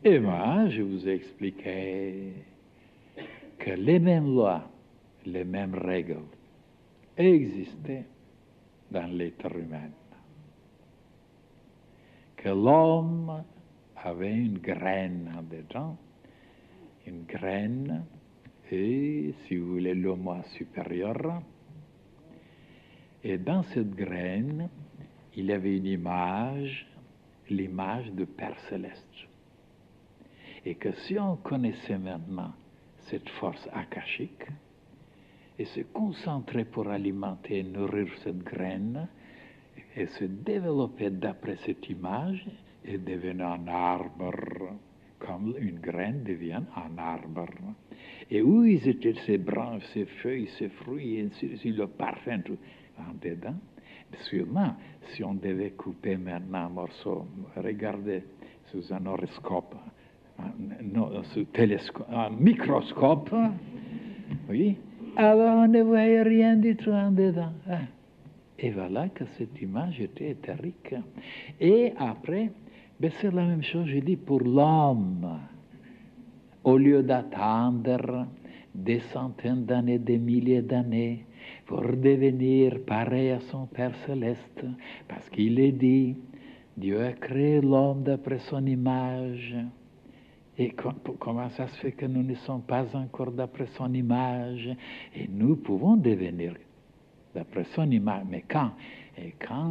Et moi, je vous ai expliqué que les mêmes lois, les mêmes règles existaient dans l'être humain. Que l'homme avait une graine en dedans, une graine, et si vous voulez, le moi supérieur. Et dans cette graine, il y avait une image, l'image du Père Céleste. Et que si on connaissait maintenant cette force akashique, et se concentrer pour alimenter et nourrir cette graine, et se développer d'après cette image, et devenir un arbre, comme une graine devient un arbre. Et où ils étaient ces branches, ces feuilles, ces fruits, et ainsi, le parfum, tout en dedans. Sûrement, si on devait couper maintenant un morceau, regardez sous un horoscope, un microscope, oui, alors on ne voyait rien du tout en dedans. Et voilà que cette image était éthérique. Et après, ben c'est la même chose, je dis, pour l'homme. Au lieu d'attendre des centaines d'années, des milliers d'années, pour devenir pareil à son Père Céleste, parce qu'il est dit, Dieu a créé l'homme d'après son image. Et comment ça se fait que nous ne sommes pas encore d'après son image? Et nous pouvons devenir d'après son image. Mais quand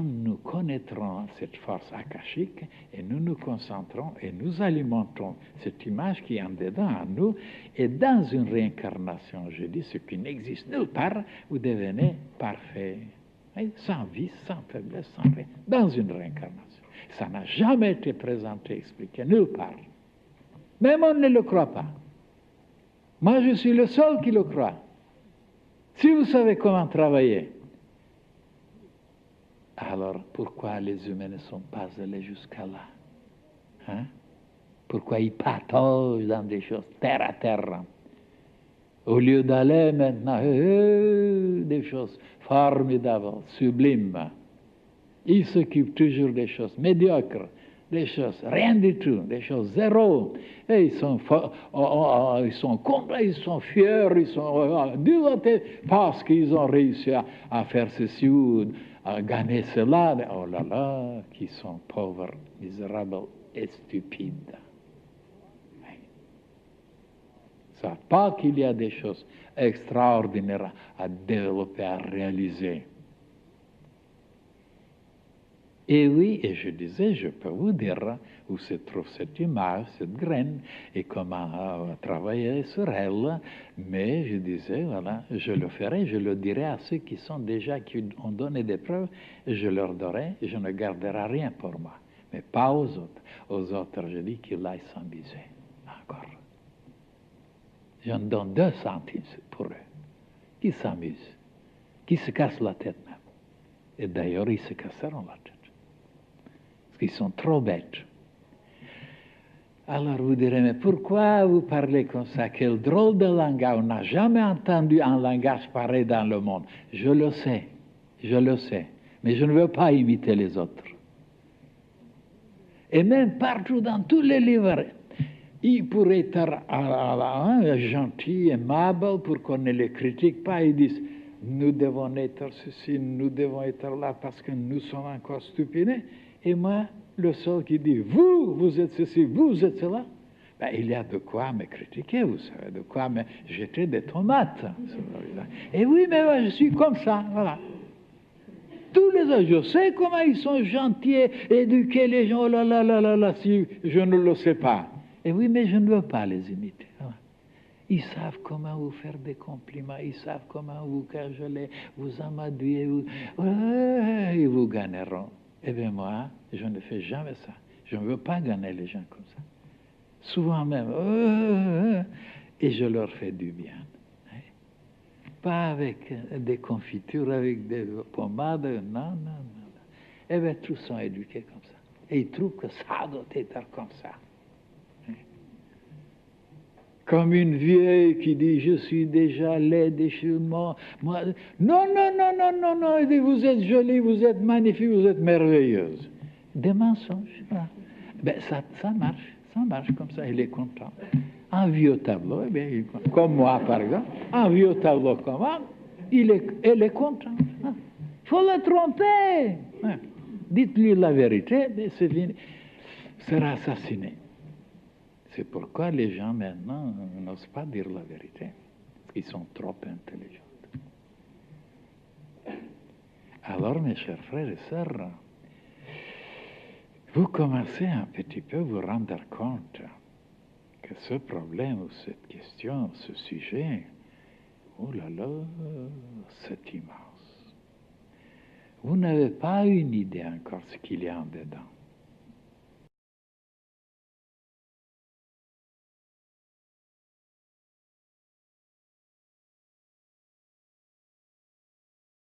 nous connaîtrons cette force akashique, et nous nous concentrons, et nous alimentons cette image qui est en dedans en nous, et dans une réincarnation, je dis, ce qui n'existe nulle part, vous devenez parfait. Et sans vice, sans faiblesse, sans rien, dans une réincarnation. Ça n'a jamais été présenté, expliqué, nulle part. Même on ne le croit pas. Moi, je suis le seul qui le croit. Si vous savez comment travailler, alors pourquoi les humains ne sont pas allés jusqu'à là? Hein? Pourquoi ils pataugent dans des choses terre à terre? Au lieu d'aller maintenant, des choses formidables, sublimes, ils s'occupent toujours des choses médiocres, des choses, rien du tout, des choses zéro. Et ils sont contents, ils sont fiers, ils sont dilatés parce qu'ils ont réussi à faire ceci ou à gagner cela. Oh là là, qui sont pauvres, misérables et stupides. Ils ne savent pas qu'il y a des choses extraordinaires à développer, à réaliser. Et oui, et je disais, je peux vous dire où se trouve cette image, cette graine, et comment travailler sur elle, mais je disais, voilà, je le ferai, je le dirai à ceux qui sont déjà, qui ont donné des preuves, et je leur donnerai, je ne garderai rien pour moi, mais pas aux autres. Aux autres, je dis qu'ils aillent s'amuser, encore. J'en donne 2 centimes pour eux, qui s'amusent, qui se cassent la tête même. Et d'ailleurs, ils se casseront la tête. Ils sont trop bêtes. Alors vous direz, mais pourquoi vous parlez comme ça? Quel drôle de langage. On n'a jamais entendu un langage pareil dans le monde. Je le sais, mais je ne veux pas imiter les autres. Et même partout dans tous les livres, ils pourraient être gentils, aimables, pour qu'on ne les critique pas. Ils disent, nous devons être ceci, nous devons être là, parce que nous sommes encore stupides. Et moi, le seul qui dit, vous êtes ceci, vous êtes cela, ben, il y a de quoi me critiquer, vous savez, de quoi me jeter des tomates. Et oui, mais moi, je suis comme ça, voilà. Tous les autres, je sais comment ils sont gentils, éduqués les gens, oh là là là là là, si je ne le sais pas. Et oui, mais je ne veux pas les imiter. Voilà. Ils savent comment vous faire des compliments, ils savent comment vous cajoler, vous amadouer, ils vous gagneront. Eh bien moi, je ne fais jamais ça. Je ne veux pas gagner les gens comme ça. Souvent même, et je leur fais du bien. Pas avec des confitures, avec des pommades, non. Eh bien, tous sont éduqués comme ça. Et ils trouvent que ça doit être comme ça. Comme une vieille qui dit, je suis déjà laide et je moi. Non, vous êtes jolie, vous êtes magnifique, vous êtes merveilleuse. Des mensonges. Voilà. Ben, ça marche, Ça marche comme ça, il est content. Un vieux tableau, eh bien, comme moi par exemple, un vieux tableau comme moi, elle est contente. Il faut la tromper. Hein. Dites-lui la vérité, mais c'est fini. Sera assassiné. C'est pourquoi les gens maintenant n'osent pas dire la vérité. Ils sont trop intelligents. Alors, mes chers frères et sœurs, vous commencez un petit peu à vous rendre compte que ce problème ou cette question, ce sujet, oh là là, c'est immense. Vous n'avez pas une idée encore ce qu'il y a en dedans.